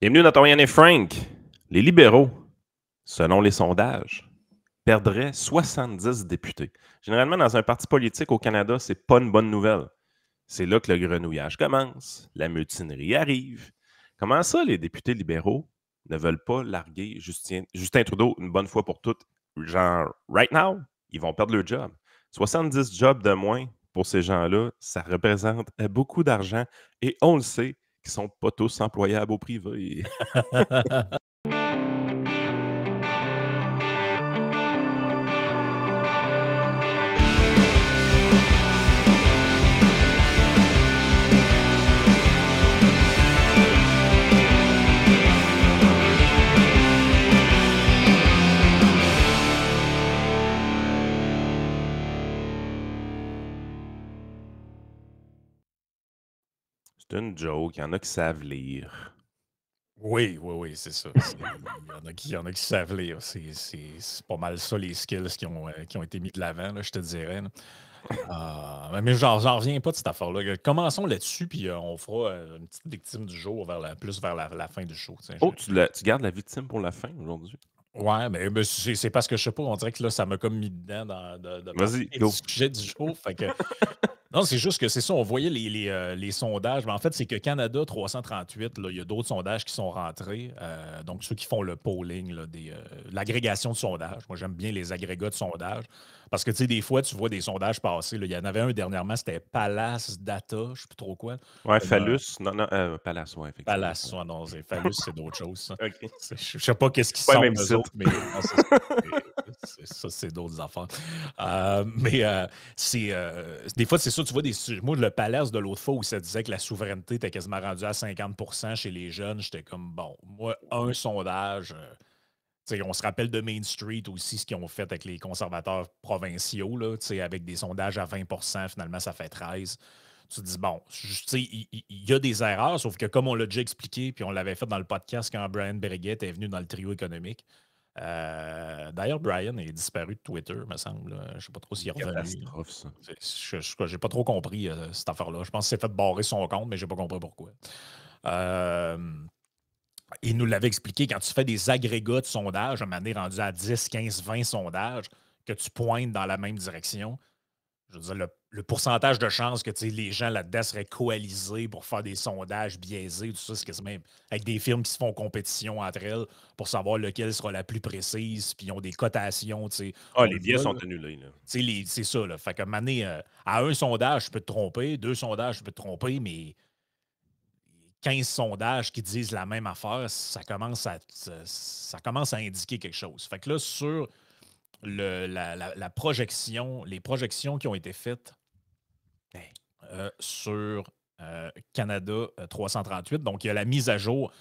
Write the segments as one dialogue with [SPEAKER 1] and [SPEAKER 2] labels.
[SPEAKER 1] Bienvenue dans ton Yann et Frank. Les libéraux, selon les sondages, perdraient 70 députés. Généralement, dans un parti politique au Canada, c'est pas une bonne nouvelle. C'est là que le grenouillage commence, la mutinerie arrive. Comment ça, les députés libéraux ne veulent pas larguer Justin Trudeau une bonne fois pour toutes? Genre, right now, ils vont perdre leur job. 70 jobs de moins pour ces gens-là, ça représente beaucoup d'argent et on le sait qu'ils ne sont pas tous employables au privé. C'est une joke, il y en a qui savent lire.
[SPEAKER 2] Oui, oui, oui, c'est ça. Il y en a qui savent lire. C'est pas mal ça, les skills qui ont été mis de l'avant, là, je te dirais. Là. Mais j'en reviens pas de cette affaire-là. Commençons là-dessus, puis on fera une petite victime du jour plus vers la fin du show. Tiens,
[SPEAKER 1] Oh, tu gardes la victime pour la fin aujourd'hui?
[SPEAKER 2] Ouais, mais c'est parce que je sais pas, on dirait que là, ça m'a comme mis dedans de parler
[SPEAKER 1] Vas-y,
[SPEAKER 2] du
[SPEAKER 1] go.
[SPEAKER 2] sujet du jour. Fait que non, c'est juste que c'est ça, on voyait les sondages. Mais en fait, c'est que Canada 338, là, il y a d'autres sondages qui sont rentrés. Donc, ceux qui font le polling, là, l'agrégation de sondages. Moi, j'aime bien les agrégats de sondages. Parce que, tu sais, des fois, tu vois des sondages passer. Là. Il y en avait un dernièrement, c'était Palace Data, je ne sais plus trop quoi.
[SPEAKER 1] Ouais,
[SPEAKER 2] Comme un
[SPEAKER 1] phallus. Non, non, Palace, ouais, effectivement.
[SPEAKER 2] Palace, ouais, non, Phallus, c'est d'autres choses. Ça.
[SPEAKER 1] OK.
[SPEAKER 2] Je ne sais pas qu'est-ce qu'ils
[SPEAKER 1] Pas le
[SPEAKER 2] sont,
[SPEAKER 1] même
[SPEAKER 2] eux
[SPEAKER 1] site.
[SPEAKER 2] autres, mais non, c'est ça. Ça, c'est d'autres affaires. Des fois, c'est ça, tu vois, moi, le Palace de l'autre fois où ça disait que la souveraineté était quasiment rendue à 50% chez les jeunes, j'étais comme, bon, moi, un sondage, tu sais, on se rappelle de Main Street aussi, ce qu'ils ont fait avec les conservateurs provinciaux, là, tu sais, avec des sondages à 20%, finalement, ça fait 13. Tu te dis, bon, tu sais, il y a des erreurs, sauf que comme on l'a déjà expliqué, puis on l'avait fait dans le podcast quand Brian Breguet est venu dans le trio économique. D'ailleurs, Brian est disparu de Twitter, me semble. Je ne sais pas trop s'il est revenu.
[SPEAKER 1] Catastrophe, ça.
[SPEAKER 2] Je n'ai pas trop compris cette affaire-là. Je pense qu'il s'est fait barrer son compte, mais je n'ai pas compris pourquoi. Il nous l'avait expliqué, quand tu fais des agrégats de sondages, un moment donné rendu à 10, 15, 20 sondages, que tu pointes dans la même direction, je veux dire, le pourcentage de chances que les gens là-dedans seraient coalisés pour faire des sondages biaisés, tout ça, c'est quasiment avec des firmes qui se font compétition entre elles pour savoir lequel sera la plus précise, puis ils ont des cotations.
[SPEAKER 1] Ah,
[SPEAKER 2] On
[SPEAKER 1] les
[SPEAKER 2] le
[SPEAKER 1] biais
[SPEAKER 2] voit,
[SPEAKER 1] sont
[SPEAKER 2] là.
[SPEAKER 1] annulés, là.
[SPEAKER 2] C'est ça. Là. Fait que, à un sondage, je peux te tromper, deux sondages, je peux te tromper, mais 15 sondages qui disent la même affaire, ça commence à indiquer quelque chose. Fait que là, sur la projection, les projections qui ont été faites sur Canada 338, donc il y a la mise à jour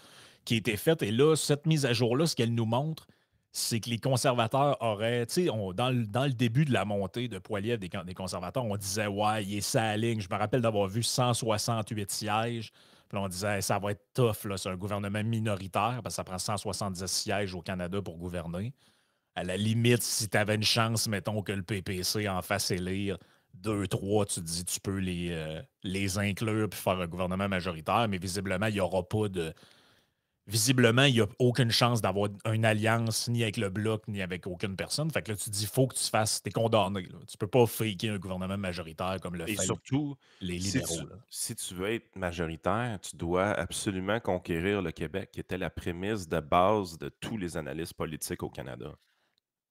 [SPEAKER 2] qui a été faite. Et là, cette mise à jour-là, ce qu'elle nous montre, c'est que les conservateurs auraient, tu sais, dans le début de la montée de Poilievre des conservateurs, on disait, ouais, il est sa ligne. Je me rappelle d'avoir vu 168 sièges. Puis là, on disait, ça va être tough, là, c'est un gouvernement minoritaire, parce que ça prend 170 sièges au Canada pour gouverner. À la limite, si tu avais une chance, mettons, que le PPC en fasse élire deux, trois, tu te dis, tu peux les inclure puis faire un gouvernement majoritaire, mais visiblement, il n'y aura pas de. Visiblement, il n'y a aucune chance d'avoir une alliance ni avec le Bloc ni avec aucune personne. Fait que là, tu te dis, il faut que tu fasses. T'es condamné. Là. Tu peux pas faker un gouvernement majoritaire comme le
[SPEAKER 1] Et
[SPEAKER 2] fait
[SPEAKER 1] surtout,
[SPEAKER 2] les
[SPEAKER 1] si
[SPEAKER 2] libéraux.
[SPEAKER 1] tu,
[SPEAKER 2] Là.
[SPEAKER 1] si tu veux être majoritaire, tu dois absolument conquérir le Québec, qui était la prémisse de base de tous les analystes politiques au Canada.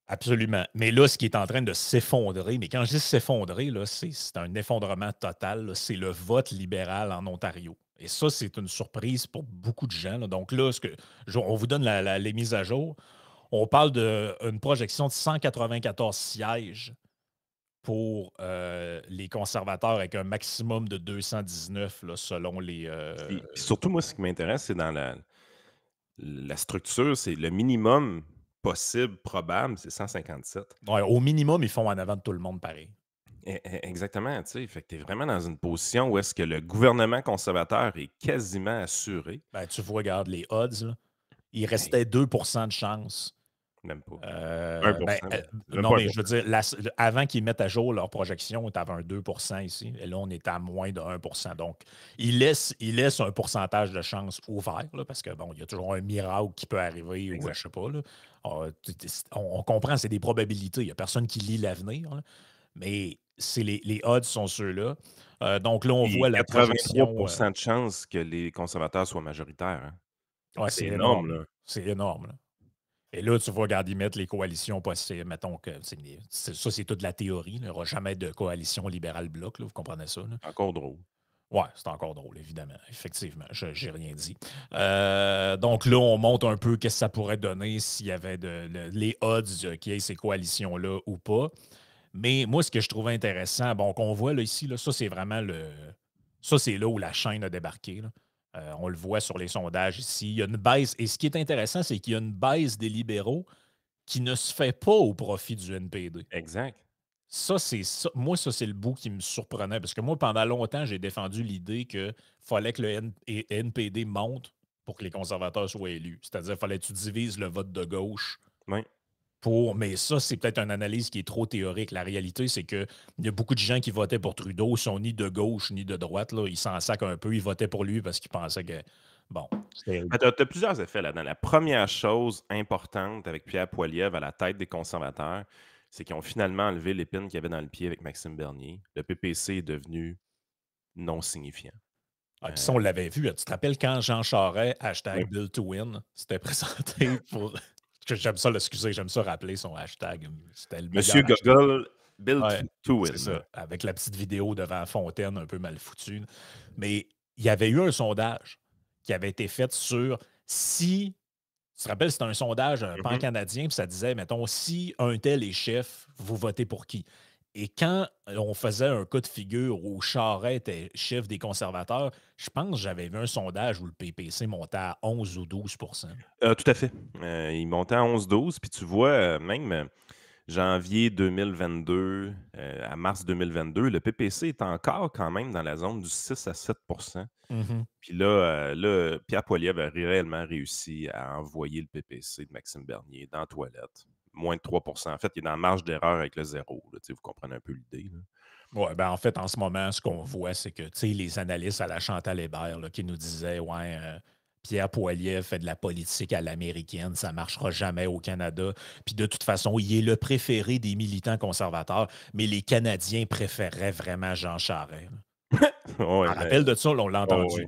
[SPEAKER 2] Absolument. Mais là, ce qui est en train de s'effondrer, mais quand je dis s'effondrer, là, c'est un effondrement total, là, c'est le vote libéral en Ontario. Et ça, c'est une surprise pour beaucoup de gens. Là. Donc là, on vous donne les mises à jour. On parle d'une projection de 194 sièges pour les conservateurs avec un maximum de 219 là, selon les.
[SPEAKER 1] Puis surtout, moi, ce qui m'intéresse, c'est dans la structure, c'est le minimum possible, probable, c'est 157.
[SPEAKER 2] Ouais, au minimum, ils font en avant de tout le monde pareil.
[SPEAKER 1] Exactement, tu sais. Fait que tu es vraiment dans une position où est-ce que le gouvernement conservateur est quasiment assuré.
[SPEAKER 2] Ben, tu vois, regarde les odds. Là. Il
[SPEAKER 1] Hey,
[SPEAKER 2] restait 2% de chance
[SPEAKER 1] Même pas. 1
[SPEAKER 2] Ben,
[SPEAKER 1] c'est même
[SPEAKER 2] non,
[SPEAKER 1] pas un
[SPEAKER 2] mais
[SPEAKER 1] pour
[SPEAKER 2] je veux dire, avant qu'ils mettent à jour leur projection, tu avais un 2% ici. Et là, on est à moins de 1%. Donc, ils laissent un pourcentage de chance ouvert, là, parce que, bon, il y a toujours un miracle qui peut arriver ou je
[SPEAKER 1] Exact.
[SPEAKER 2] sais pas. Là. On comprend, c'est des probabilités. Il n'y a personne qui lit l'avenir. Là. Mais les odds sont ceux-là. Donc là, on
[SPEAKER 1] Puis
[SPEAKER 2] voit la projection.
[SPEAKER 1] 83 de chances que les conservateurs soient majoritaires, hein.
[SPEAKER 2] Ouais,
[SPEAKER 1] C'est
[SPEAKER 2] c'est
[SPEAKER 1] énorme,
[SPEAKER 2] énorme.
[SPEAKER 1] là.
[SPEAKER 2] C'est énorme. Là. Et là, tu vois, regarde, ils mettent les coalitions possibles. Mettons que ça, c'est toute la théorie. Il n'y aura jamais de coalition libérale-bloc, vous comprenez ça? Là?
[SPEAKER 1] Encore drôle.
[SPEAKER 2] Ouais, c'est encore drôle, évidemment. Effectivement, je n'ai rien dit. Donc là, on montre un peu qu'est-ce que ça pourrait donner s'il y avait les odds qu'il y ait ces coalitions-là ou pas. Mais moi, ce que je trouvais intéressant, bon, qu'on voit là, ici, là, ça, c'est vraiment Ça, c'est là où la chaîne a débarqué. Là. On le voit sur les sondages ici. Il y a une baisse. Et ce qui est intéressant, c'est qu'il y a une baisse des libéraux qui ne se fait pas au profit du NPD.
[SPEAKER 1] Exact.
[SPEAKER 2] Ça, c'est ça. Moi, ça, c'est le bout qui me surprenait. Parce que moi, pendant longtemps, j'ai défendu l'idée qu'il fallait que le NPD monte pour que les conservateurs soient élus. C'est-à-dire qu'il fallait que tu divises le vote de gauche
[SPEAKER 1] Oui.
[SPEAKER 2] mais ça, c'est peut-être une analyse qui est trop théorique. La réalité, c'est qu'il y a beaucoup de gens qui votaient pour Trudeau, sont ni de gauche ni de droite. Là. Ils s'en sacent un peu. Ils votaient pour lui parce qu'ils pensaient que, bon, c'était.
[SPEAKER 1] Tu as plusieurs effets là-dedans. La première chose importante avec Pierre Poilievre à la tête des conservateurs, c'est qu'ils ont finalement enlevé l'épine qu'il y avait dans le pied avec Maxime Bernier. Le PPC est devenu non signifiant.
[SPEAKER 2] Ah, puis ça, on l'avait vu. Tu te rappelles quand Jean Charest,
[SPEAKER 1] Oui.
[SPEAKER 2] hashtag Bill to Win, s'était présenté pour. J'aime ça, excusez, j'aime ça rappeler son hashtag. C'était le
[SPEAKER 1] Monsieur
[SPEAKER 2] meilleur hashtag.
[SPEAKER 1] Gogol, built
[SPEAKER 2] Ouais,
[SPEAKER 1] to
[SPEAKER 2] c'est
[SPEAKER 1] win.
[SPEAKER 2] ça. Avec la petite vidéo devant la fontaine un peu mal foutue. Mais il y avait eu un sondage qui avait été fait sur si. Tu te rappelles, c'était un sondage
[SPEAKER 1] Mhm.
[SPEAKER 2] pan-canadien, puis ça disait, mettons, si un tel est chef, vous votez pour qui? Et quand on faisait un cas de figure où Charest était chef des conservateurs, je pense que j'avais vu un sondage où le PPC montait à 11 ou 12.
[SPEAKER 1] Tout à fait. Il montait à 11-12, puis tu vois, même janvier 2022 à mars 2022, le PPC est encore quand même dans la zone du 6 à 7.
[SPEAKER 2] Mhm.
[SPEAKER 1] Puis là, Pierre Poilievre a réellement réussi à envoyer le PPC de Maxime Bernier dans la toilette. Moins de 3. En fait, il est dans la marge d'erreur avec le zéro. Là, vous comprenez un peu l'idée. Là.
[SPEAKER 2] Ouais, ben en fait, en ce moment, ce qu'on voit, c'est que les analystes à la Chantal Hébert là, qui nous disaient ouais, Pierre Poilievre fait de la politique à l'américaine, ça ne marchera jamais au Canada. Puis de toute façon, il est le préféré des militants conservateurs, mais les Canadiens préféreraient vraiment Jean Charest.
[SPEAKER 1] Oui,
[SPEAKER 2] En
[SPEAKER 1] mais.
[SPEAKER 2] rappel de ça, là, on l'a
[SPEAKER 1] Oh,
[SPEAKER 2] entendu.
[SPEAKER 1] oui.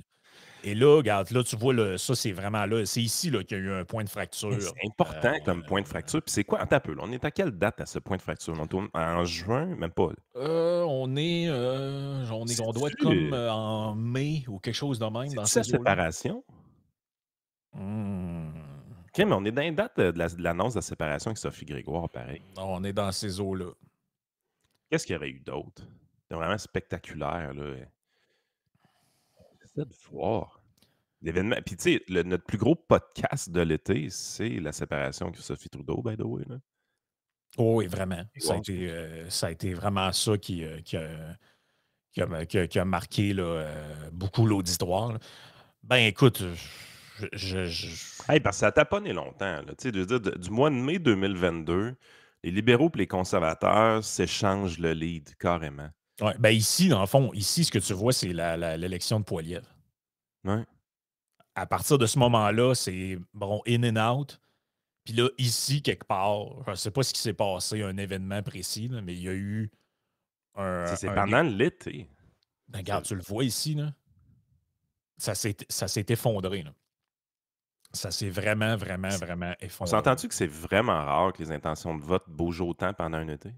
[SPEAKER 2] Et là, regarde, là, tu vois, ça, c'est vraiment là. C'est ici là, qu'il y a eu un point de
[SPEAKER 1] Hey,
[SPEAKER 2] fracture.
[SPEAKER 1] c'est important comme point de fracture. Puis c'est quoi? Attends un peu. Là, on est à quelle date à ce point de fracture? On tourne en juin? Même pas. Là.
[SPEAKER 2] On doit être comme
[SPEAKER 1] C'est-tu
[SPEAKER 2] en mai ou quelque chose de même dans
[SPEAKER 1] c'est-tu sa
[SPEAKER 2] ces eaux-là.
[SPEAKER 1] séparation?
[SPEAKER 2] Hmm.
[SPEAKER 1] OK, mais on est dans les dates de l'annonce de la séparation avec Sophie Grégoire, pareil.
[SPEAKER 2] Non, on est dans ces eaux-là.
[SPEAKER 1] Qu'est-ce qu'il y aurait eu d'autre? C'est vraiment spectaculaire, là. J'essaie de voir. L'événement. Puis, tu sais, notre plus gros podcast de l'été, c'est la séparation avec Sophie Trudeau, by the way. Là.
[SPEAKER 2] Oh, oui, vraiment. Ça a
[SPEAKER 1] Wow.
[SPEAKER 2] été, ça a été vraiment ça qui a marqué là, beaucoup l'auditoire. Là. Ben, écoute,
[SPEAKER 1] Hey, parce que ça a taponné longtemps. Là. Tu sais, de dire, du mois de mai 2022, les libéraux et les conservateurs s'échangent le lead, carrément.
[SPEAKER 2] ouais, ben ici, dans le fond, ici, ce que tu vois, c'est l'élection de Poilievre.
[SPEAKER 1] Ouais.
[SPEAKER 2] À partir de ce moment-là, c'est bon, in and out. Puis là, ici, quelque part, je ne sais pas ce qui s'est passé, un événement précis, là, mais il y a eu
[SPEAKER 1] C'est
[SPEAKER 2] un
[SPEAKER 1] pendant l'été.
[SPEAKER 2] ben, regarde,
[SPEAKER 1] C'est-
[SPEAKER 2] tu le vois ici, là, ça s'est effondré. Là. Ça s'est vraiment, vraiment, vraiment
[SPEAKER 1] On
[SPEAKER 2] effondré.
[SPEAKER 1] s'entend-tu que c'est vraiment rare que les intentions de vote bougent autant pendant un été?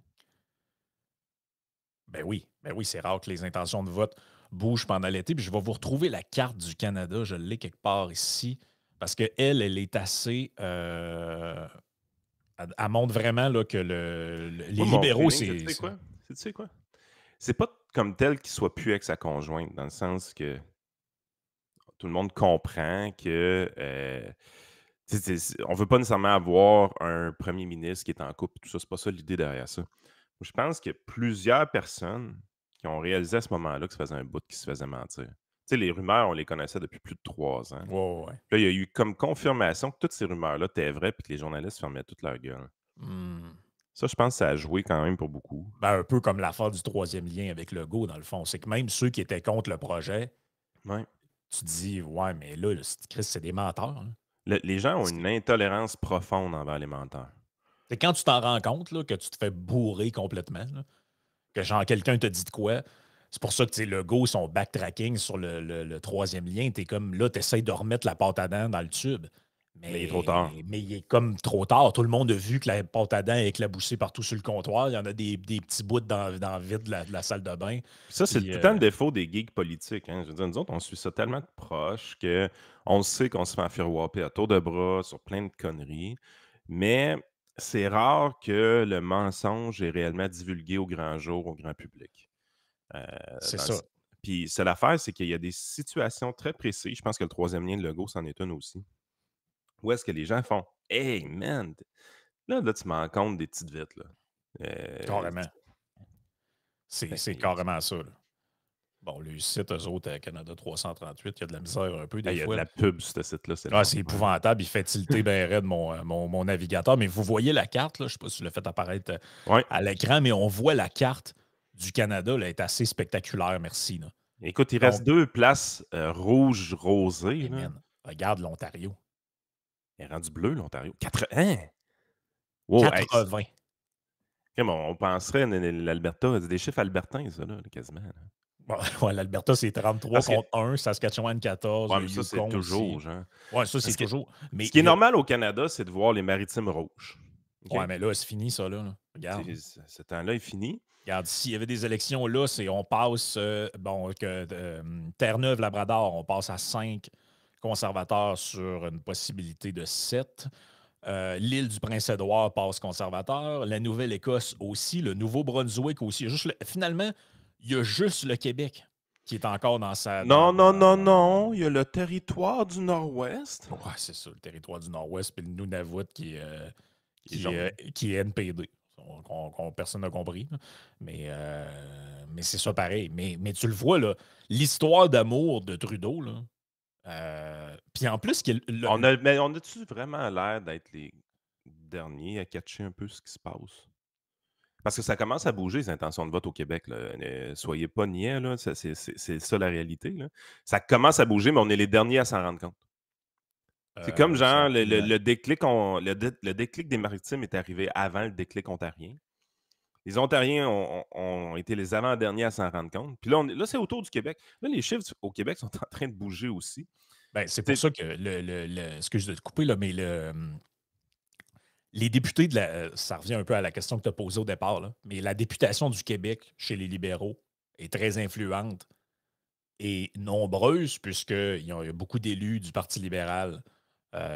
[SPEAKER 2] Ben oui, c'est rare que les intentions de vote bougent pendant l'été. Puis je vais vous retrouver la carte du Canada, je l'ai quelque part ici, parce qu'elle, elle est assez. Elle montre vraiment là, que les
[SPEAKER 1] Moi, mon
[SPEAKER 2] libéraux,
[SPEAKER 1] feeling, c'est, tu
[SPEAKER 2] c'est.
[SPEAKER 1] sais quoi? Tu sais quoi? C'est pas comme tel qu'il soit plus avec sa conjointe, dans le sens que tout le monde comprend que tu sais, on veut pas nécessairement avoir un premier ministre qui est en couple, tout ça. C'est pas ça l'idée derrière ça. Je pense qu'il y a plusieurs personnes qui ont réalisé à ce moment-là que ça faisait un bout qui se faisait mentir. sais, les rumeurs, on les connaissait depuis plus de 3 ans.
[SPEAKER 2] Ouais, ouais, ouais.
[SPEAKER 1] Puis là, il y a eu comme confirmation que toutes ces rumeurs-là étaient vraies puis que les journalistes fermaient toute leur gueule.
[SPEAKER 2] Hmm.
[SPEAKER 1] Ça, je pense que ça a joué quand même pour beaucoup.
[SPEAKER 2] Ben, un peu comme l'affaire du troisième lien avec Legault, dans le fond. C'est que même ceux qui étaient contre le projet,
[SPEAKER 1] Ouais.
[SPEAKER 2] tu te dis, ouais, mais là, Chris, c'est des menteurs, là.
[SPEAKER 1] Les gens ont une
[SPEAKER 2] C'est
[SPEAKER 1] intolérance profonde envers les menteurs.
[SPEAKER 2] c'est quand tu t'en rends compte, là, que tu te fais bourrer complètement, là, que genre quelqu'un te dit de quoi. C'est pour ça que, tu sais, Legault, son backtracking sur le troisième lien, t'es comme là, t'essayes de remettre la pâte à dents dans le tube.
[SPEAKER 1] Mais il est trop tard.
[SPEAKER 2] Mais il est comme trop tard. Tout le monde a vu que la pâte à dents est éclaboussée partout sur le comptoir. Il y en a des petits bouts dans le vide de la salle de bain.
[SPEAKER 1] Puis ça, c'est
[SPEAKER 2] Puis,
[SPEAKER 1] tout le temps le défaut des geeks politiques, hein. Je veux dire, nous autres, on suit ça tellement de proche qu'on sait qu'on se fait enfirouaper à tour de bras sur plein de conneries, mais c'est rare que le mensonge est réellement divulgué au grand jour, au grand public. Heu,
[SPEAKER 2] c'est
[SPEAKER 1] dans le
[SPEAKER 2] ça.
[SPEAKER 1] s Puis c'est l'affaire, c'est qu'il y a des situations très précises, je pense que le troisième lien de Legault, c'en est une aussi, où est-ce que les gens font: «Hey man, là, tu me racontes des petites vites, là». Heu,
[SPEAKER 2] Carrément.
[SPEAKER 1] fait
[SPEAKER 2] C'est carrément ça, là. Bon, le site, eux autres, à Canada 338, il y a de la misère un peu des
[SPEAKER 1] il y a de
[SPEAKER 2] fois.
[SPEAKER 1] la pub sur ce site-là, c'est
[SPEAKER 2] Ah, c'est
[SPEAKER 1] l'enfer.
[SPEAKER 2] épouvantable. Il fait tilter ben raide mon navigateur. Mais vous voyez la carte, là, je ne sais pas si tu l'as fait apparaître
[SPEAKER 1] Ouais.
[SPEAKER 2] à l'écran, mais on voit la carte du Canada, là, est assez spectaculaire, merci, là.
[SPEAKER 1] Écoute, il reste
[SPEAKER 2] Donc,
[SPEAKER 1] 2 places, rouge rosé,
[SPEAKER 2] hey
[SPEAKER 1] là.
[SPEAKER 2] man, regarde l'Ontario.
[SPEAKER 1] Il est rendu bleu, l'Ontario. Hein? Wow, hey,
[SPEAKER 2] 80.
[SPEAKER 1] crime, on penserait l'Alberta, c'est des chiffres albertains, ça, là, quasiment, là.
[SPEAKER 2] Bon, ouais, l'Alberta, c'est 33
[SPEAKER 1] Parce que
[SPEAKER 2] contre 1, Saskatchewan 14,
[SPEAKER 1] ouais,
[SPEAKER 2] le
[SPEAKER 1] mais ça, c'est
[SPEAKER 2] Yukon
[SPEAKER 1] toujours,
[SPEAKER 2] aussi.
[SPEAKER 1] genre.
[SPEAKER 2] Ouais, ça, c'est
[SPEAKER 1] Parce que
[SPEAKER 2] toujours.
[SPEAKER 1] ce
[SPEAKER 2] Mais
[SPEAKER 1] qui est
[SPEAKER 2] il y a.
[SPEAKER 1] normal au Canada, c'est de voir les maritimes rouges. OK?
[SPEAKER 2] Ouais, mais là, c'est fini, ça, là. Regarde.
[SPEAKER 1] C'est ce temps-là est fini.
[SPEAKER 2] Regarde, s'il y avait des élections là, c'est on passe, bon, Terre-Neuve, Labrador, on passe à 5 conservateurs sur une possibilité de 7. L'île du Prince-Édouard passe conservateur. La Nouvelle-Écosse aussi. Le Nouveau-Brunswick aussi. Finalement, il y a juste le Québec qui est encore dans sa.
[SPEAKER 1] Non, non, non, non, il y a le territoire du Nord-Ouest
[SPEAKER 2] Ouais, c'est ça, le territoire du Nord-Ouest, puis le Nunavut
[SPEAKER 1] qui est jaune.
[SPEAKER 2] qui est NPD. Personne n'a compris, là. Mais c'est ça pareil. Mais tu le vois, là, l'histoire d'amour de Trudeau, là. Puis en plus,
[SPEAKER 1] Mais on a-tu vraiment l'air d'être les derniers à catcher un peu ce qui se passe? Parce que ça commence à bouger, les intentions de vote au Québec, là. Soyez pas niais, là, c'est ça la réalité, là. Ça commence à bouger, mais on est les derniers à s'en rendre compte. C'est comme
[SPEAKER 2] c'est
[SPEAKER 1] genre
[SPEAKER 2] absolument.
[SPEAKER 1] le déclic le déclic des Maritimes est arrivé avant le déclic ontarien. Les Ontariens ont été les avant-derniers à s'en rendre compte. Puis là, c'est autour du Québec. Là, les chiffres au Québec sont en train de bouger aussi.
[SPEAKER 2] Ben, c'est pour
[SPEAKER 1] Tu sais,
[SPEAKER 2] ça que excuse de te couper, là, mais les députés ça revient un peu à la question que tu as posée au départ, là, mais la députation du Québec chez les libéraux est très influente et nombreuse, puisqu'il y a beaucoup d'élus du Parti libéral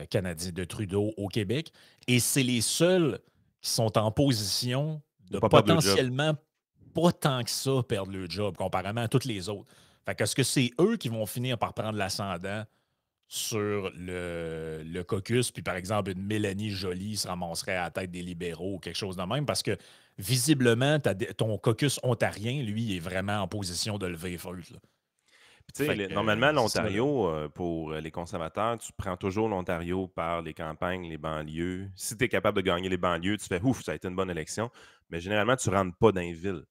[SPEAKER 2] canadien de Trudeau au Québec. Et c'est les seuls qui sont en position
[SPEAKER 1] ou
[SPEAKER 2] de
[SPEAKER 1] pas perdre de job.
[SPEAKER 2] potentiellement pas tant que ça perdre le job, comparément à tous les autres. Fait que est-ce que c'est eux qui vont finir par prendre l'ascendant sur le caucus, puis par exemple, une Mélanie Joly se ramasserait à la tête des libéraux ou quelque chose de même, parce que visiblement, ton caucus ontarien, lui, est vraiment en position de lever les feuilles, là.
[SPEAKER 1] Puis tu sais,
[SPEAKER 2] Fait que
[SPEAKER 1] normalement,
[SPEAKER 2] c'est ça, là.
[SPEAKER 1] l'Ontario, pour les conservateurs, tu prends toujours l'Ontario par les campagnes, les banlieues. Si tu es capable de gagner les banlieues, tu fais ouf, ça a été une bonne élection. Mais généralement, tu ne rentres pas dans les villes.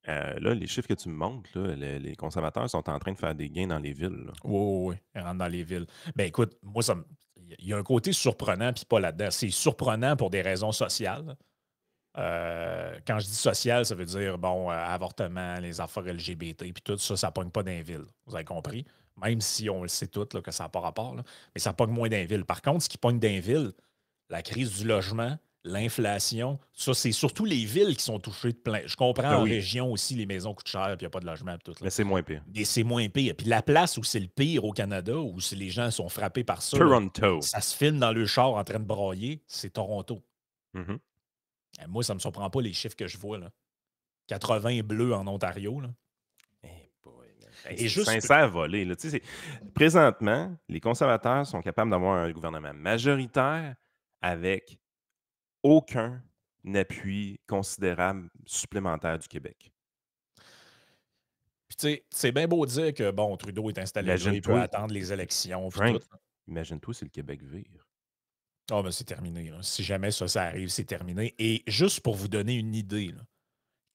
[SPEAKER 1] Là, les chiffres que tu me montres, là, les conservateurs sont en train de faire des gains dans les villes, là.
[SPEAKER 2] Oui, oui, oui, elle rentre dans les villes. Ben écoute, moi, il y a un côté surprenant, puis pas là-dedans. C'est surprenant pour des raisons sociales. Quand je dis social, ça veut dire, bon, avortement, les affaires LGBT, puis tout ça, ça pogne pas dans les villes. Vous avez compris? Même si on le sait tout, là, que ça n'a pas rapport, là, mais ça pogne moins dans les villes. Par contre, ce qui pogne dans les villes, la crise du logement, l'inflation, ça, c'est surtout les villes qui sont touchées de plein. Je comprends
[SPEAKER 1] Ben
[SPEAKER 2] en
[SPEAKER 1] oui,
[SPEAKER 2] région aussi, les maisons coûtent cher, puis il n'y a pas de logement, puis tout, là.
[SPEAKER 1] mais c'est moins pire.
[SPEAKER 2] Mais c'est moins pire. Puis la place où c'est le pire au Canada, où si les gens sont frappés par ça, là,
[SPEAKER 1] Toronto.
[SPEAKER 2] ça se filme dans le char en train de brailler, c'est Toronto.
[SPEAKER 1] Mhm.
[SPEAKER 2] Moi, ça ne me surprend pas les chiffres que je vois, là. 80 bleus en Ontario, là.
[SPEAKER 1] Eh boy, man. Hey,
[SPEAKER 2] Et
[SPEAKER 1] c'est
[SPEAKER 2] juste.
[SPEAKER 1] sincère volé, là. Tu sais, présentement, les conservateurs sont capables d'avoir un gouvernement majoritaire avec aucun appui considérable supplémentaire du Québec.
[SPEAKER 2] Puis, tu sais, c'est bien beau dire que, bon, Trudeau est installé là, il peut
[SPEAKER 1] Imagine-toi,
[SPEAKER 2] attendre les élections, puis tout.
[SPEAKER 1] Frank, imagine-toi si le Québec vire.
[SPEAKER 2] Ah, ben, c'est terminé, là. Si jamais ça arrive, c'est terminé. Et juste pour vous donner une idée, là,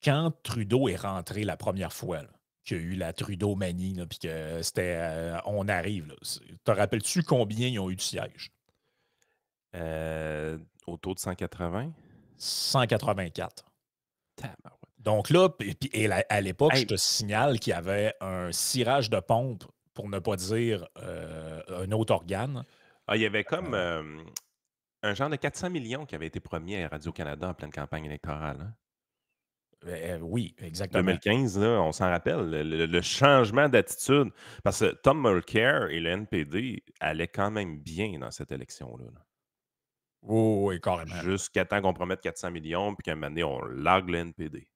[SPEAKER 2] quand Trudeau est rentré la première fois, là, qu'il y a eu la Trudeau-manie, là, puis que c'était on arrive, là, te rappelles-tu combien ils ont eu de sièges?
[SPEAKER 1] Autour de 180?
[SPEAKER 2] 184.
[SPEAKER 1] Tabarouette.
[SPEAKER 2] Donc là, à l'époque, je
[SPEAKER 1] Hey,
[SPEAKER 2] te signale qu'il y avait un cirage de pompe, pour ne pas dire un autre organe.
[SPEAKER 1] il y avait comme un genre de 400 millions qui avait été promis à Radio-Canada en pleine campagne électorale. Hein.
[SPEAKER 2] Oui, exactement.
[SPEAKER 1] 2015, là, on s'en rappelle, le changement d'attitude. Parce que Tom Mulcair et le NPD allaient quand même bien dans cette élection-là. Là.
[SPEAKER 2] Oui, oui, carrément.
[SPEAKER 1] Jusqu'à temps qu'on promette 400 millions, puis qu'à un moment donné, on largue le NPD.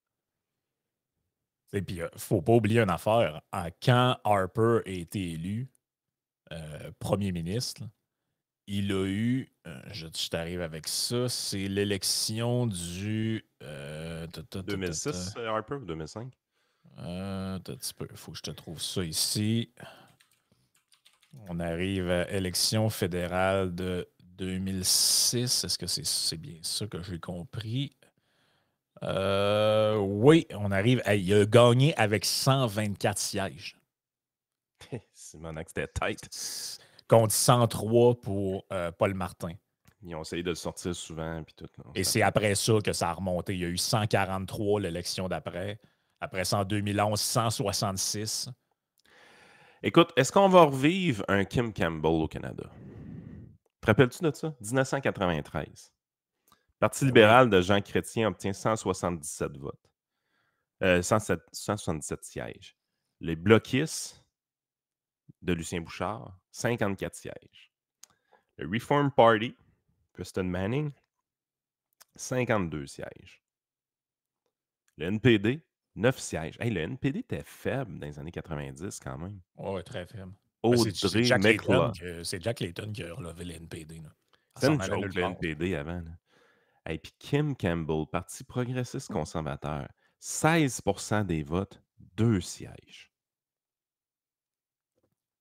[SPEAKER 2] Et puis, faut pas oublier une affaire. Quand Harper a été élu premier ministre, là, il a eu, je t'arrive avec ça, c'est l'élection du...
[SPEAKER 1] 2006, Harper, ou 2005?
[SPEAKER 2] un petit peu, il faut que je te trouve ça ici. On arrive à élection fédérale de 2006. Est-ce que c'est bien ça que j'ai compris? Oui, on arrive. Il a gagné avec 124 sièges.
[SPEAKER 1] Simonac, c'était tight.
[SPEAKER 2] Contre 103 pour Paul Martin.
[SPEAKER 1] Ils ont essayé de le sortir souvent, puis tout. Non,
[SPEAKER 2] Et c'est après ça que ça a remonté. Il y a eu 143 l'élection d'après. Après ça, en 2011, 166.
[SPEAKER 1] Écoute, est-ce qu'on va revivre un Kim Campbell au Canada? Te rappelles-tu de ça? 1993. Parti
[SPEAKER 2] Oui.
[SPEAKER 1] libéral de Jean Chrétien obtient 177 votes. 177 sièges. Les bloquistes de Lucien Bouchard, 54 sièges. Le Reform Party, Preston Manning, 52 sièges. Le NPD, 9 sièges. Hey, le NPD était faible dans les années 90 quand même.
[SPEAKER 2] Oui, très faible. Ben,
[SPEAKER 1] Audrey McLeod.
[SPEAKER 2] C'est Jack Layton qui a relevé le NPD. Là. Ça
[SPEAKER 1] C'était
[SPEAKER 2] s'en
[SPEAKER 1] une
[SPEAKER 2] allait
[SPEAKER 1] joke,
[SPEAKER 2] nulle
[SPEAKER 1] le
[SPEAKER 2] part.
[SPEAKER 1] NPD avant. Là. Et puis Kim Campbell, Parti progressiste conservateur, 16% des votes, 2 sièges.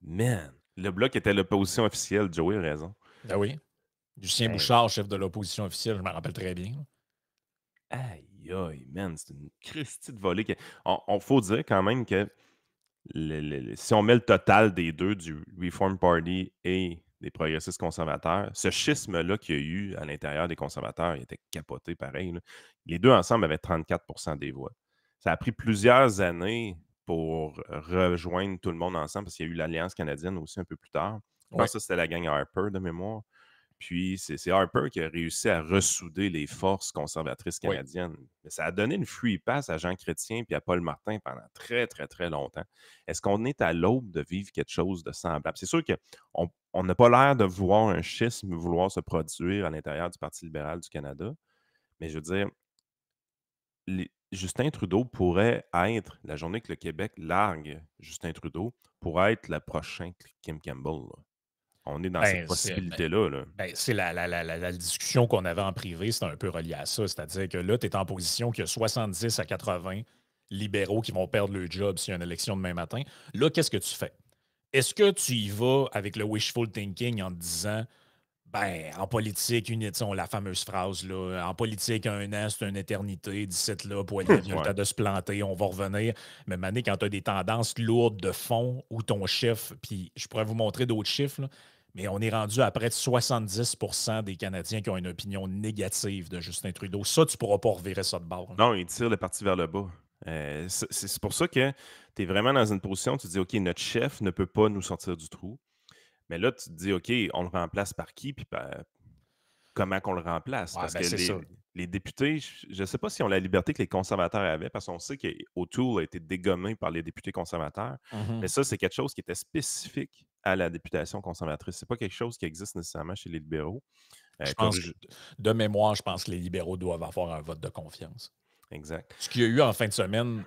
[SPEAKER 1] Man, le bloc était l'opposition officielle, Joey a raison.
[SPEAKER 2] Ah oui. Lucien
[SPEAKER 1] Hey,
[SPEAKER 2] Bouchard, chef de l'opposition officielle, je me rappelle très bien.
[SPEAKER 1] aïe, aïe, man, c'est une christie de volée. On faut dire quand même que si on met le total des deux, du Reform Party et des progressistes conservateurs, ce schisme-là qu'il y a eu à l'intérieur des conservateurs, il était capoté pareil. Là. Les deux ensemble avaient 34% des voix. Ça a pris plusieurs années pour rejoindre tout le monde ensemble, parce qu'il y a eu l'Alliance canadienne aussi un peu plus tard. Je
[SPEAKER 2] Oui.
[SPEAKER 1] pense que c'était la gang Harper de mémoire. Puis c'est Harper qui a réussi à ressouder les forces conservatrices
[SPEAKER 2] Oui.
[SPEAKER 1] canadiennes. Mais ça a donné une free pass à Jean Chrétien et à Paul Martin pendant très, très, très longtemps. Est-ce qu'on est à l'aube de vivre quelque chose de semblable? C'est sûr qu'on n'a pas l'air de voir un schisme vouloir se produire à l'intérieur du Parti libéral du Canada. Mais je veux dire, Justin Trudeau pourrait être, la journée que le Québec largue Justin Trudeau, pourrait être la prochaine Kim Campbell. Là. On est dans cette
[SPEAKER 2] Ben,
[SPEAKER 1] possibilité-là. Là.
[SPEAKER 2] c'est la discussion qu'on avait en privé, c'est un peu relié à ça. C'est-à-dire que là, tu es en position qu'il y a 70 à 80 libéraux qui vont perdre leur job s'il y a une élection demain matin. Là, qu'est-ce que tu fais? Est-ce que tu y vas avec le wishful thinking en te disant, ben, en politique, la fameuse phrase, là, en politique, un an, c'est une éternité, d'ici là, Poiliev, il y a le
[SPEAKER 1] Ouais.
[SPEAKER 2] temps de se planter, on va revenir. Mais Mané, quand tu as des tendances lourdes de fond ou ton chef, puis je pourrais vous montrer d'autres chiffres, là, mais on est rendu à près de 70 des Canadiens qui ont une opinion négative de Justin Trudeau. Ça, tu ne pourras pas revirer ça de bord. Là.
[SPEAKER 1] Non, il tire le parti vers le bas. C'est pour ça que tu es vraiment dans une position, tu te dis, OK, notre chef ne peut pas nous sortir du trou. Mais là, tu te dis, OK, on le remplace par qui, puis comment qu'on le remplace?
[SPEAKER 2] Ouais,
[SPEAKER 1] Parce
[SPEAKER 2] ben
[SPEAKER 1] que
[SPEAKER 2] c'est ça.
[SPEAKER 1] les députés, je ne sais pas si on la liberté que les conservateurs avaient, parce qu'on sait qu'O'Toole a été dégommé par les députés conservateurs. Mais ça, c'est quelque chose qui était spécifique à la députation conservatrice. Ce n'est pas quelque chose qui existe nécessairement chez les libéraux.
[SPEAKER 2] Je pense que, de mémoire, je pense que les libéraux doivent avoir un vote de confiance.
[SPEAKER 1] Exact.
[SPEAKER 2] Ce qu'il y a eu en fin de semaine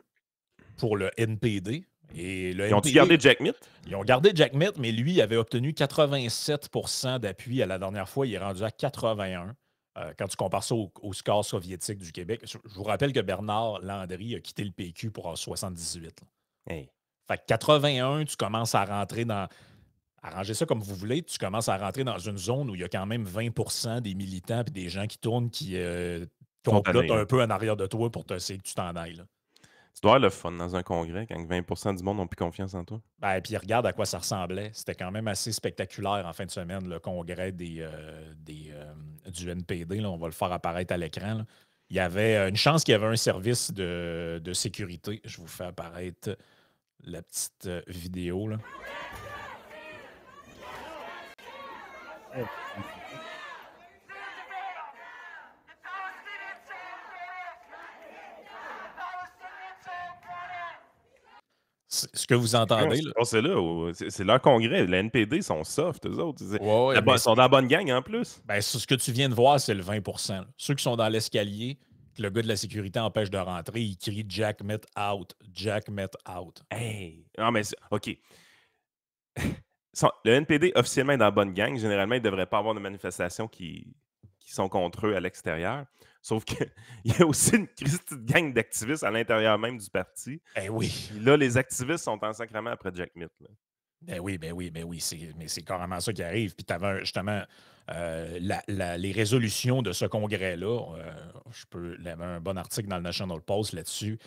[SPEAKER 2] pour le NPD. Et le
[SPEAKER 1] Ils ont-tu
[SPEAKER 2] NPD,
[SPEAKER 1] gardé Jack Mitt?
[SPEAKER 2] ils ont gardé Jack Mitt, mais lui, il avait obtenu 87 d'appui à la dernière fois. Il est rendu à 81 quand tu compares ça au score soviétique du Québec. Je vous rappelle que Bernard Landry a quitté le PQ pour avoir 78.
[SPEAKER 1] Hey.
[SPEAKER 2] Fait que 81, tu commences à rentrer dans. Arrangez ça comme vous voulez, tu commences à rentrer dans une zone où il y a quand même 20 des militants et des gens qui tournent qui
[SPEAKER 1] Sont tannés,
[SPEAKER 2] complotent
[SPEAKER 1] là.
[SPEAKER 2] un peu en arrière de toi pour t'essayer que tu t'en ailles. Là.
[SPEAKER 1] Tu dois avoir le fun dans un congrès quand 20 du monde n'ont plus confiance en toi.
[SPEAKER 2] Ben, puis regarde à quoi ça ressemblait. C'était quand même assez spectaculaire en fin de semaine, le congrès du NPD. Là. On va le faire apparaître à l'écran. Là. Il y avait une chance qu'il y avait un service de sécurité. Je vous fais apparaître la petite vidéo. Là. Ce que vous entendez, là.
[SPEAKER 1] C'est là, c'est leur congrès. Le NPD sont soft, eux autres.
[SPEAKER 2] Ouais, ouais,
[SPEAKER 1] Ils sont dans la bonne gang en plus.
[SPEAKER 2] ben, ce que tu viens de voir, c'est le 20 là. Ceux qui sont dans l'escalier, que le gars de la sécurité empêche de rentrer, il crie Jack Met out, Jack Met out.
[SPEAKER 1] Hey! Non, mais OK. Le NPD officiellement est dans la bonne gang. Généralement, il ne devrait pas avoir de manifestations qui sont contre eux à l'extérieur. Sauf qu'il y a aussi une petite gang d'activistes à l'intérieur même du parti.
[SPEAKER 2] Ben oui.
[SPEAKER 1] Puis là, les activistes sont en sacrement après Jack Mitt. Là.
[SPEAKER 2] Ben oui, ben oui, ben oui. Mais c'est carrément ça qui arrive. Puis tu avais justement les résolutions de ce congrès-là. Il y avait un bon article dans le National Post là-dessus.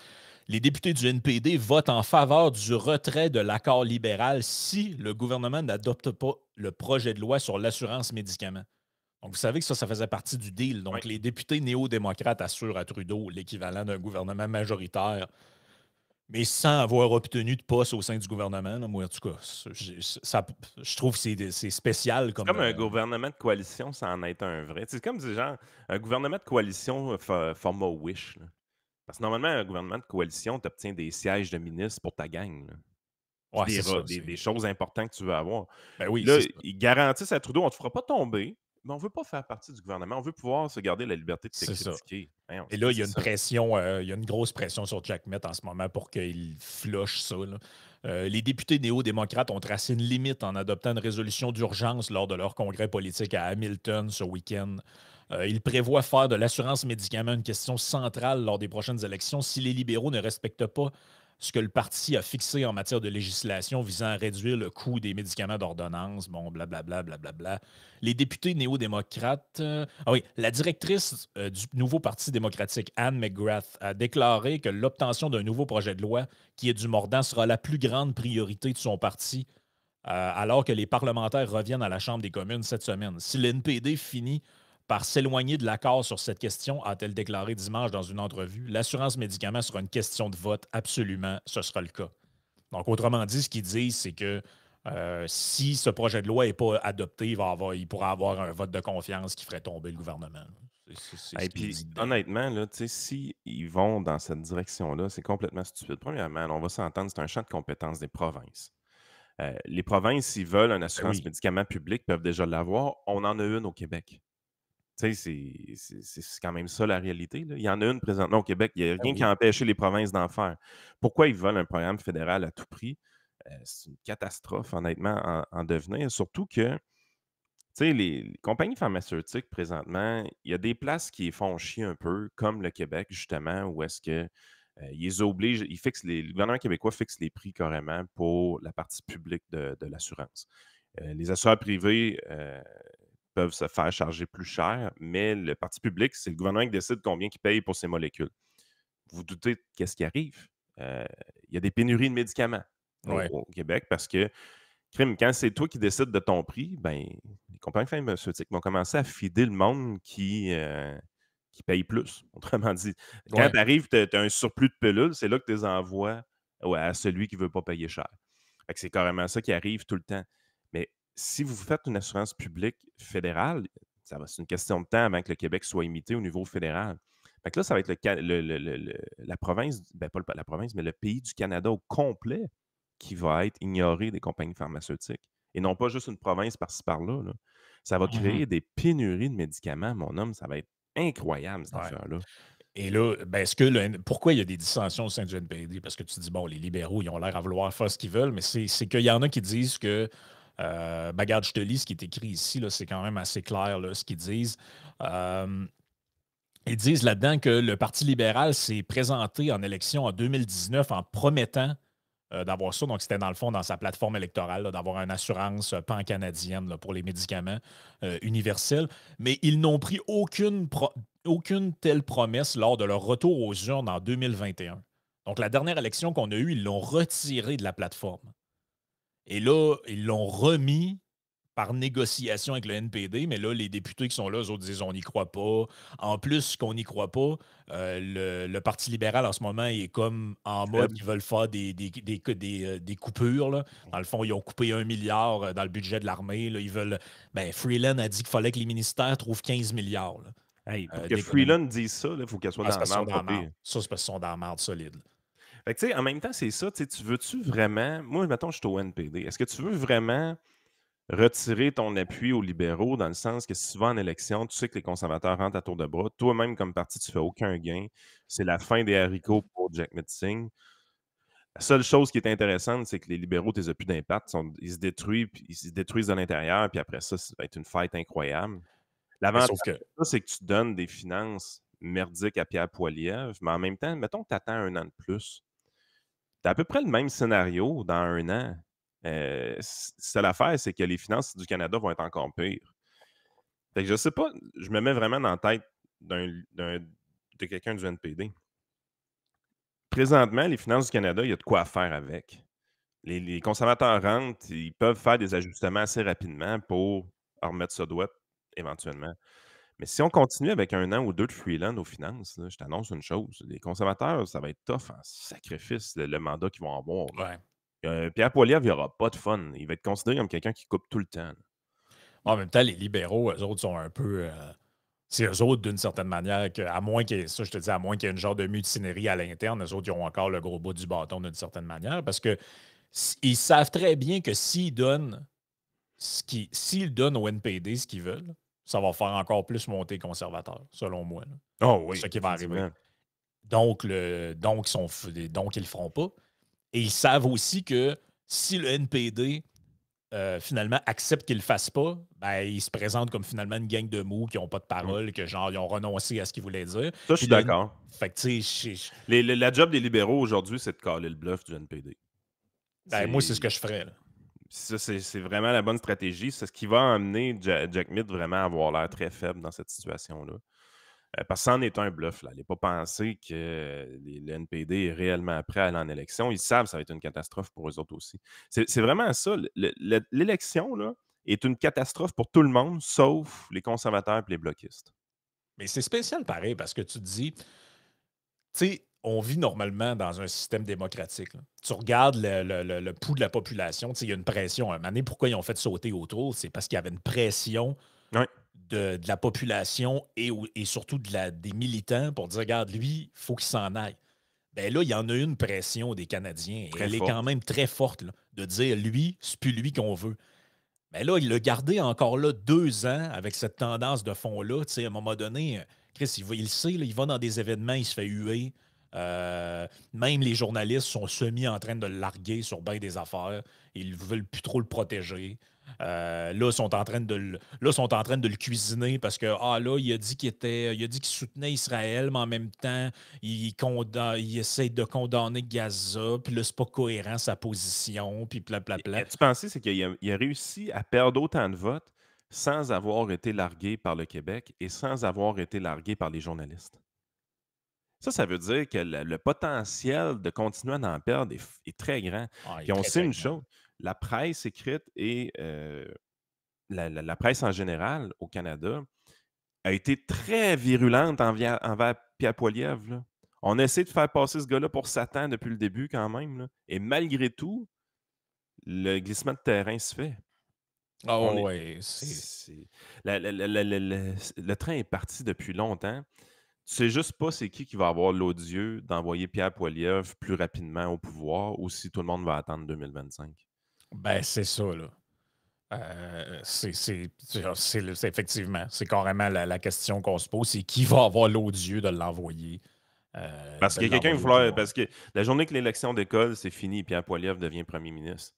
[SPEAKER 2] Les députés du NPD votent en faveur du retrait de l'accord libéral si le gouvernement n'adopte pas le projet de loi sur l'assurance médicaments. Donc, vous savez que ça faisait partie du deal. Donc,
[SPEAKER 1] Oui.
[SPEAKER 2] les députés néo-démocrates assurent à Trudeau l'équivalent d'un gouvernement majoritaire, mais sans avoir obtenu de poste au sein du gouvernement. Là. Moi, en tout cas, je trouve que c'est spécial
[SPEAKER 1] C'est
[SPEAKER 2] comme.
[SPEAKER 1] comme un gouvernement de coalition sans en être un vrai. C'est comme genre un gouvernement de coalition format Wish. Là. Parce que normalement, un gouvernement de coalition, tu obtiens des sièges de ministres pour ta gang. Là. Puis
[SPEAKER 2] Ouais, c'est ça.
[SPEAKER 1] des choses importantes que tu veux avoir.
[SPEAKER 2] Ben oui,
[SPEAKER 1] Puis là,
[SPEAKER 2] c'est ça.
[SPEAKER 1] ils garantissent à Trudeau, on ne te fera pas tomber, mais on ne veut pas faire partie du gouvernement. On veut pouvoir se garder la liberté de te
[SPEAKER 2] C'est ça.
[SPEAKER 1] critiquer. Voyons,
[SPEAKER 2] Et là, il y a
[SPEAKER 1] c'est
[SPEAKER 2] une
[SPEAKER 1] ça.
[SPEAKER 2] pression, il y a une grosse pression sur Jack Met en ce moment pour qu'il flush ça. Là. Les députés néo-démocrates ont tracé une limite en adoptant une résolution d'urgence lors de leur congrès politique à Hamilton ce week-end. Ils prévoient faire de l'assurance médicaments une question centrale lors des prochaines élections si les libéraux ne respectent pas ce que le parti a fixé en matière de législation visant à réduire le coût des médicaments d'ordonnance, bon, blablabla, blablabla. Les députés néo-démocrates. Ah oui, la directrice du nouveau Parti démocratique, Anne McGrath, a déclaré que l'obtention d'un nouveau projet de loi qui est du mordant sera la plus grande priorité de son parti, alors que les parlementaires reviennent à la Chambre des communes cette semaine. Si l'NPD finit par s'éloigner de l'accord sur cette question, a-t-elle déclaré dimanche dans une entrevue, l'assurance médicaments sera une question de vote, absolument, ce sera le cas. Donc, autrement dit, ce qu'ils disent, c'est que si ce projet de loi n'est pas adopté, il pourra avoir un vote de confiance qui ferait tomber le gouvernement. C'est
[SPEAKER 1] Et
[SPEAKER 2] ce qu'il
[SPEAKER 1] puis,
[SPEAKER 2] dit dedans.
[SPEAKER 1] honnêtement, là, si ils vont dans cette direction-là, c'est complètement stupide. Premièrement, on va s'entendre, c'est un champ de compétences des provinces. Les provinces, s'ils veulent une
[SPEAKER 2] Ben
[SPEAKER 1] assurance
[SPEAKER 2] oui,
[SPEAKER 1] médicaments publics, peuvent déjà l'avoir. On en a une au Québec. Tu sais, c'est quand même ça la réalité. Là. Il y en a une présentement au Québec. Il n'y a
[SPEAKER 2] ben
[SPEAKER 1] rien qui
[SPEAKER 2] oui.
[SPEAKER 1] a empêché les provinces d'en faire. Pourquoi ils veulent un programme fédéral à tout prix? C'est une catastrophe, honnêtement, en devenir. Surtout que, tu sais, les compagnies pharmaceutiques, présentement, il y a des places qui les font chier un peu, comme le Québec, justement, où est-ce que ils les obligent, le gouvernement québécois fixe les prix carrément pour la partie publique de l'assurance. Les assureurs privés peuvent se faire charger plus cher, mais le parti public, c'est le gouvernement qui décide combien il paye pour ces molécules. Vous vous doutez de qu'est-ce qui arrive? Il y a des pénuries de médicaments
[SPEAKER 2] Ouais.
[SPEAKER 1] au Québec parce que, crime, quand c'est toi qui décides de ton prix, ben, les compagnies pharmaceutiques vont commencer à fider le monde qui paye plus. Autrement dit, quand
[SPEAKER 2] Ouais.
[SPEAKER 1] tu arrives, tu as un surplus de pilules, c'est là que tu les envoies à celui qui ne veut pas payer cher. Fait que c'est carrément ça qui arrive tout le temps. Mais si vous faites une assurance publique fédérale, c'est une question de temps avant que le Québec soit imité au niveau fédéral. Fait que là, ça va être la province, ben pas la province, mais le pays du Canada au complet qui va être ignoré des compagnies pharmaceutiques. Et non pas juste une province par-ci par-là. Là. Ça va
[SPEAKER 2] Mhm.
[SPEAKER 1] créer des pénuries de médicaments, mon homme. Ça va être incroyable, cette
[SPEAKER 2] Ouais.
[SPEAKER 1] affaire-là.
[SPEAKER 2] Et là, ben, pourquoi il y a des dissensions au sein du NPD? Parce que tu dis, bon, les libéraux, ils ont l'air à vouloir faire ce qu'ils veulent, mais c'est qu'il y en a qui disent que, ben, regarde, je te lis ce qui est écrit ici, là, c'est quand même assez clair, là, ce qu'ils disent. Euh, Ils disent là-dedans que le Parti libéral s'est présenté en élection en 2019 en promettant d'avoir ça. Donc, c'était dans le fond dans sa plateforme électorale, là, d'avoir une assurance pan-canadienne là, pour les médicaments universels. Mais ils n'ont pris aucune telle promesse lors de leur retour aux urnes en 2021. Donc, la dernière élection qu'on a eue, ils l'ont retiré de la plateforme. Et là, ils l'ont remis par négociation avec le NPD, mais là, les députés qui sont là, eux autres disent on n'y croit pas. En plus qu'on n'y croit pas, le Parti libéral en ce moment est comme en mode
[SPEAKER 1] Faible.
[SPEAKER 2] qu'ils veulent faire des coupures. Là. Dans le fond, ils ont coupé 1 milliard dans le budget de l'armée. Là. Ils veulent. Ben, Freeland a dit qu'il fallait que les ministères trouvent 15 milliards là,
[SPEAKER 1] Hey, pour que
[SPEAKER 2] d'économies.
[SPEAKER 1] Freeland dise ça, il faut qu'elle soit
[SPEAKER 2] Ah,
[SPEAKER 1] dans
[SPEAKER 2] c'est
[SPEAKER 1] la
[SPEAKER 2] parce qu'ils sont
[SPEAKER 1] merde,
[SPEAKER 2] dans
[SPEAKER 1] pas
[SPEAKER 2] la marde.
[SPEAKER 1] pire.
[SPEAKER 2] Ça, c'est parce qu'ils sont dans la marde solide. Là.
[SPEAKER 1] Fait que, tu sais, en même temps, c'est ça. Tu veux-tu vraiment. Moi, mettons, je suis au NPD. Est-ce que tu veux vraiment retirer ton appui aux libéraux dans le sens que si tu vas en élection, tu sais que les conservateurs rentrent à tour de bras. Toi-même, comme parti, tu fais aucun gain. C'est la fin des haricots pour Jack Metzing. La seule chose qui est intéressante, c'est que les libéraux, tu les as plus d'impact. Ils se détruisent, puis ils se détruisent de l'intérieur, puis après ça, ça va être une fête incroyable.
[SPEAKER 2] Mais
[SPEAKER 1] L'avantage
[SPEAKER 2] sauf que.
[SPEAKER 1] de ça, c'est que tu donnes des finances merdiques à Pierre Poilievre, mais en même temps, mettons que tu attends 1 an de plus. Tu as à peu près le même scénario dans 1 an. C'est l'affaire, c'est que les finances du Canada vont être encore pires. Fait que je sais pas, je me mets vraiment dans la tête de quelqu'un du NPD. Présentement, les finances du Canada, il y a de quoi faire avec. Les conservateurs rentrent, ils peuvent faire des ajustements assez rapidement pour en remettre ça droite éventuellement. Mais si on continue avec 1 an ou 2 de Freeland aux finances, là, je t'annonce une chose, les conservateurs, ça va être tough en sacrifice, le mandat qu'ils vont avoir. Là.
[SPEAKER 2] Ouais.
[SPEAKER 1] Pierre Poilievre, il aura pas de fun. Il va être considéré comme quelqu'un qui coupe tout le temps. Là.
[SPEAKER 2] En même temps, les libéraux, eux autres, sont un peu. C'est eux autres, d'une certaine manière, à moins qu'il y ait, ça, je te dis, à moins qu'il y ait une genre de mutinerie à l'interne, eux autres, ils ont encore le gros bout du bâton d'une certaine manière, parce que ils savent très bien que s'ils donnent au NPD ce qu'ils veulent, ça va faire encore plus monter les conservateurs, selon moi. Là.
[SPEAKER 1] Oh
[SPEAKER 2] C'est
[SPEAKER 1] oui,
[SPEAKER 2] ce qui va arriver.
[SPEAKER 1] définitivement.
[SPEAKER 2] Donc, ils le feront pas. Et ils savent aussi que si le NPD finalement acceptent qu'ils ne le fassent pas, ben, ils se présentent comme finalement une gang de mous qui n'ont pas de
[SPEAKER 1] Mm.
[SPEAKER 2] parole, que genre, ils ont renoncé à ce qu'ils voulaient dire.
[SPEAKER 1] Ça, je
[SPEAKER 2] Puis
[SPEAKER 1] suis d'accord.
[SPEAKER 2] Fait que, tu sais,
[SPEAKER 1] La job des libéraux aujourd'hui, c'est de caler le bluff du NPD.
[SPEAKER 2] ben, moi, c'est ce que je ferais. Là.
[SPEAKER 1] Ça, c'est vraiment la bonne stratégie. C'est ce qui va amener Jack Mead vraiment à avoir l'air très faible dans cette situation-là. Parce que c'en est un bluff. Là. Il n'est pas pensé que le NPD est réellement prêt à aller en élection. Ils savent que ça va être une catastrophe pour eux autres aussi. C'est vraiment ça. L'élection là, est une catastrophe pour tout le monde, sauf les conservateurs et les bloquistes.
[SPEAKER 2] Mais c'est spécial pareil parce que tu te dis, tu sais, on vit normalement dans un système démocratique. Là. Tu regardes le pouls de la population, tu sais, il y a une pression. À un moment donné, pourquoi ils ont fait sauter autour? C'est parce qu'il y avait une pression
[SPEAKER 1] Oui,
[SPEAKER 2] de la population et surtout des militants pour dire, regarde, lui, il faut qu'il s'en aille. Ben là, il y en a une pression des Canadiens, et
[SPEAKER 1] très
[SPEAKER 2] elle est
[SPEAKER 1] forte.
[SPEAKER 2] quand même très forte, là, de dire, lui, c'est plus lui qu'on veut. Mais là, il l'a gardé encore là 2 ans avec cette tendance de fond-là. Tu sais, à un moment donné, Chris, il le sait, là, il va dans des événements, il se fait huer. Même les journalistes sont semi en train de le larguer sur bien des affaires. Ils ne veulent plus trop le protéger. Là, ils sont en train de le cuisiner parce que là, il a dit qu'il soutenait Israël, mais en même temps, il essaie de condamner Gaza, puis là, c'est pas cohérent sa position, puis
[SPEAKER 1] Et
[SPEAKER 2] blablabla.
[SPEAKER 1] as-tu pensé, c'est qu'il a réussi à perdre autant de votes sans avoir été largué par le Québec et sans avoir été largué par les journalistes? Ça veut dire que le potentiel de continuer à en perdre est très grand.
[SPEAKER 2] Ah, il est
[SPEAKER 1] Puis on
[SPEAKER 2] très,
[SPEAKER 1] sait
[SPEAKER 2] très
[SPEAKER 1] une
[SPEAKER 2] grand.
[SPEAKER 1] chose, la presse écrite et la presse en général au Canada a été très virulente envers Pierre Poilievre. Là. On essaie de faire passer ce gars-là pour Satan depuis le début quand même. Là. Et malgré tout, le glissement de terrain se fait.
[SPEAKER 2] Ah
[SPEAKER 1] On est,
[SPEAKER 2] ouais, c'est.
[SPEAKER 1] c'est- le train est parti depuis longtemps. Tu sais juste pas c'est qui va avoir l'odieux d'envoyer Pierre Poilievre plus rapidement au pouvoir ou si tout le monde va attendre 2025.
[SPEAKER 2] Ben, c'est ça, là. Effectivement, c'est carrément la question qu'on se pose, c'est qui va avoir l'odieux
[SPEAKER 1] Parce
[SPEAKER 2] de
[SPEAKER 1] qu'il y a quelqu'un qui va
[SPEAKER 2] l'envoyer au
[SPEAKER 1] falloir.
[SPEAKER 2] pouvoir.
[SPEAKER 1] Parce que la journée que l'élection d'école, c'est fini, Pierre Poilievre devient premier ministre.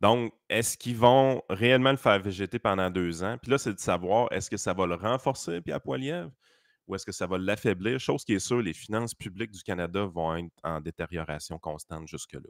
[SPEAKER 1] Donc, est-ce qu'ils vont réellement le faire végéter pendant 2 ans? Puis là, c'est de savoir, est-ce que ça va le renforcer, Pierre Poilievre, ou est-ce que ça va l'affaiblir? Chose qui est sûre, les finances publiques du Canada vont être en détérioration constante jusque-là.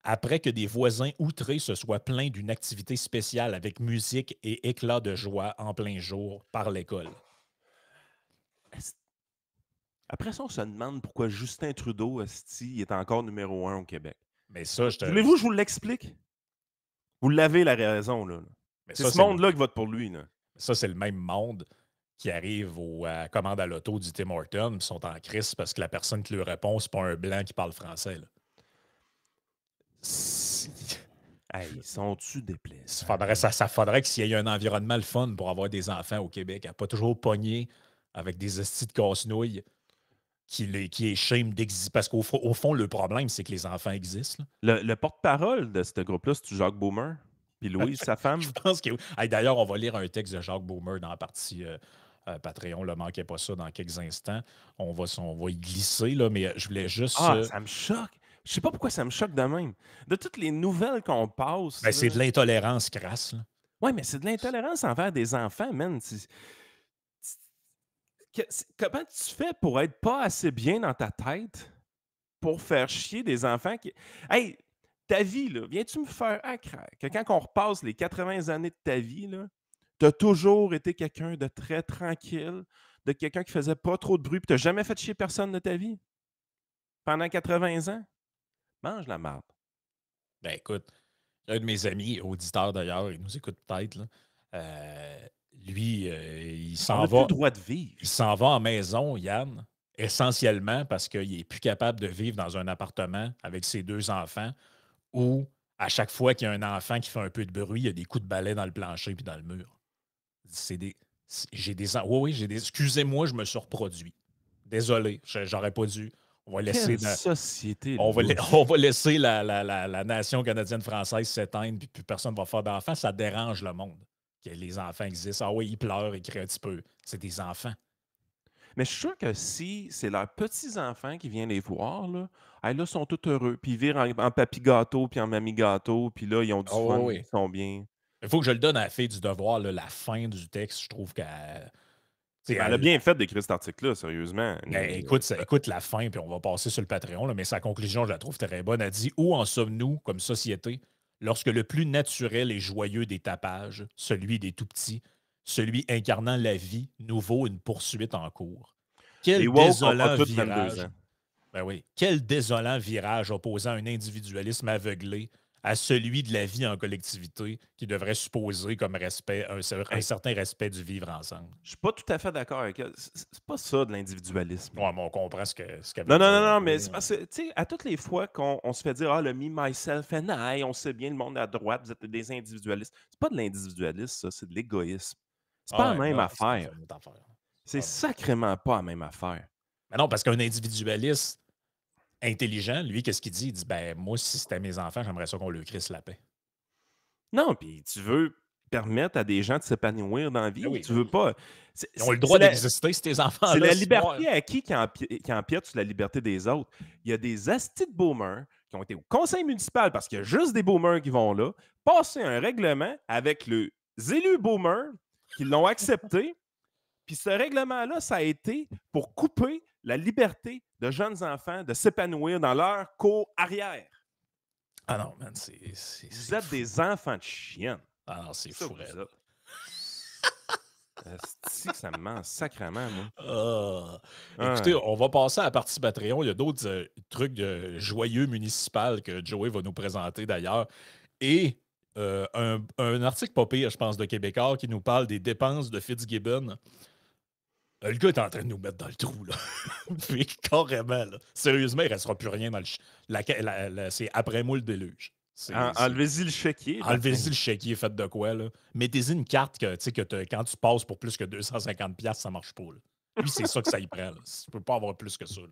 [SPEAKER 2] après que des voisins outrés se soient plaints d'une activité spéciale avec musique et éclats de joie en plein jour par l'école.
[SPEAKER 1] Après ça, on se demande pourquoi Justin Trudeau, esti, est encore numéro 1 au Québec.
[SPEAKER 2] Mais ça,
[SPEAKER 1] Voulez-vous que je vous l'explique? Vous l'avez, la raison, là.
[SPEAKER 2] mais
[SPEAKER 1] C'est
[SPEAKER 2] ça,
[SPEAKER 1] ce monde-là qui vote pour lui, là.
[SPEAKER 2] ça, c'est le même monde qui arrive à commande à l'auto du Tim Hortons, puis sont en crise parce que la personne qui lui répond, c'est pas un blanc qui parle français. Là.
[SPEAKER 1] Hey, sont-tu déplaisants?
[SPEAKER 2] Ça faudrait que s'il y ait un environnement le fun pour avoir des enfants au Québec, à pas toujours pogner avec des hosties de casse-nouilles qui est shame d'exister. Parce au fond, le problème, c'est que les enfants existent.
[SPEAKER 1] Le porte-parole de ce groupe-là, c'est Jacques Boomer? Puis Louise, sa femme?
[SPEAKER 2] Je pense que. Hey, d'ailleurs, on va lire un texte de Jacques Boomer dans la partie Patreon. Ne manquez pas ça dans quelques instants. On va y glisser, là, mais je voulais juste.
[SPEAKER 1] Ah, ça me choque. Je sais pas pourquoi ça me choque de même. De toutes les nouvelles qu'on passe.
[SPEAKER 2] Ben, c'est de
[SPEAKER 1] Là...
[SPEAKER 2] l'intolérance crasse. Là.
[SPEAKER 1] Ouais, mais c'est de l'intolérance envers des enfants, man. Comment tu fais pour être pas assez bien dans ta tête pour faire chier des enfants qui. Hey, ta vie, là, viens-tu me faire que quand on repasse les 80 années de ta vie, là, t'as toujours été quelqu'un de très tranquille, de quelqu'un qui faisait pas trop de bruit, puis t'as jamais fait chier personne de ta vie? Pendant 80 ans? Mange la marde.
[SPEAKER 2] Ben écoute, un de mes amis, auditeur d'ailleurs, il nous écoute peut-être, là, lui, il
[SPEAKER 1] On
[SPEAKER 2] s'en
[SPEAKER 1] n'a plus
[SPEAKER 2] va.
[SPEAKER 1] le droit de vivre.
[SPEAKER 2] Il s'en va en maison, Yann, essentiellement parce qu'il n'est plus capable de vivre dans un appartement avec ses 2 enfants où, à chaque fois qu'il y a un enfant qui fait un peu de bruit, il y a des coups de balai dans le plancher puis dans le mur. C'est des. J'ai des. Oui, oui, j'ai des. Excusez-moi, je me suis reproduit. Désolé, j'aurais pas dû. On va laisser.
[SPEAKER 1] Quelle société
[SPEAKER 2] On va,
[SPEAKER 1] louche.
[SPEAKER 2] on va laisser la nation canadienne-française s'éteindre, puis plus personne ne va faire d'enfants. Ça dérange le monde que les enfants existent. Ah oui, ils pleurent, ils crient un petit peu. C'est des enfants.
[SPEAKER 1] Mais je suis sûr que si c'est leurs petits-enfants qui viennent les voir, là, hey, là, ils sont tous heureux. Puis ils virent en papy gâteau, puis en mamie gâteau, puis là, ils ont du
[SPEAKER 2] Ah oui,
[SPEAKER 1] fun,
[SPEAKER 2] oui.
[SPEAKER 1] ils sont bien.
[SPEAKER 2] Il faut que je le donne à la fille du devoir, là, la fin du texte. Je trouve qu'elle. Tu sais,
[SPEAKER 1] Ben, elle a bien fait d'écrire cet article-là, sérieusement.
[SPEAKER 2] ben, écoute la fin, puis on va passer sur le Patreon, là, mais sa conclusion, je la trouve très bonne. Elle dit: où en sommes-nous comme société lorsque le plus naturel et joyeux des tapages, celui des tout petits, celui incarnant la vie, nous vaut une poursuite en cours?
[SPEAKER 1] Les
[SPEAKER 2] Quel
[SPEAKER 1] woke ont pas
[SPEAKER 2] désolant
[SPEAKER 1] tous 22
[SPEAKER 2] virage!
[SPEAKER 1] ans.
[SPEAKER 2] Ben oui, quel désolant virage opposant un individualisme aveuglé à celui de la vie en collectivité qui devrait supposer comme respect un
[SPEAKER 1] Hey,
[SPEAKER 2] certain respect du vivre ensemble.
[SPEAKER 1] je suis pas tout à fait d'accord avec elle. C'est pas ça de l'individualisme.
[SPEAKER 2] Ouais, mais on comprend ce qu'elle veut
[SPEAKER 1] Non, non,
[SPEAKER 2] dire
[SPEAKER 1] non,
[SPEAKER 2] un
[SPEAKER 1] non,
[SPEAKER 2] peu,
[SPEAKER 1] mais
[SPEAKER 2] là.
[SPEAKER 1] c'est parce que, tu sais, à toutes les fois qu'on se fait dire, ah, le me, myself and I, on sait bien le monde à droite, vous êtes des individualistes. C'est pas de l'individualisme, ça, c'est de l'égoïsme. C'est pas
[SPEAKER 2] Ah
[SPEAKER 1] la
[SPEAKER 2] ouais,
[SPEAKER 1] même
[SPEAKER 2] là, ça,
[SPEAKER 1] affaire.
[SPEAKER 2] c'est une autre affaire.
[SPEAKER 1] C'est
[SPEAKER 2] Ah,
[SPEAKER 1] sacrément pas la même affaire.
[SPEAKER 2] mais non, parce qu'un individualiste intelligent, lui, qu'est-ce qu'il dit? Il dit, ben, moi, si c'était mes enfants, j'aimerais ça qu'on leur crisse la paix.
[SPEAKER 1] Non, puis tu veux permettre à des gens de s'épanouir dans la vie.
[SPEAKER 2] Ben oui,
[SPEAKER 1] Tu
[SPEAKER 2] ben
[SPEAKER 1] veux
[SPEAKER 2] oui.
[SPEAKER 1] pas.
[SPEAKER 2] Ils ont le droit d'exister, ces
[SPEAKER 1] C'est
[SPEAKER 2] enfants-là.
[SPEAKER 1] la
[SPEAKER 2] Sinon,
[SPEAKER 1] liberté à qui empiète sur la liberté des autres. Il y a des astis de boomers qui ont été au conseil municipal parce qu'il y a juste des boomers qui vont là, passer un règlement avec les élus boomers qui l'ont accepté. Puis ce règlement-là, ça a été pour couper la liberté de jeunes enfants de s'épanouir dans leur cour arrière.
[SPEAKER 2] ah non, man,
[SPEAKER 1] Vous êtes
[SPEAKER 2] fou.
[SPEAKER 1] des enfants de chienne.
[SPEAKER 2] Ah non, c'est
[SPEAKER 1] Ça,
[SPEAKER 2] fou,
[SPEAKER 1] vous
[SPEAKER 2] raide.
[SPEAKER 1] êtes. Asti que ça me ment sacrément, moi.
[SPEAKER 2] Ah.
[SPEAKER 1] Ah,
[SPEAKER 2] Écoutez, on va passer à la partie Patreon. Il y a d'autres trucs de joyeux municipal que Joey va nous présenter d'ailleurs. Et un article pas pire, je pense, de Québécois qui nous parle des dépenses de Fitzgibbon. Le gars est en train de nous mettre dans le trou, là. Puis carrément, là. Sérieusement, il ne restera plus rien dans le. C'est après moi le déluge.
[SPEAKER 1] enlevez-y le chéquier.
[SPEAKER 2] Enlevez-y le chéquier fait de quoi, là. Mettez-y une carte que, tu sais, quand tu passes pour plus que 250$, ça marche pas, là. Lui, c'est ça que ça y prend, là. Tu peux pas avoir plus que ça, là.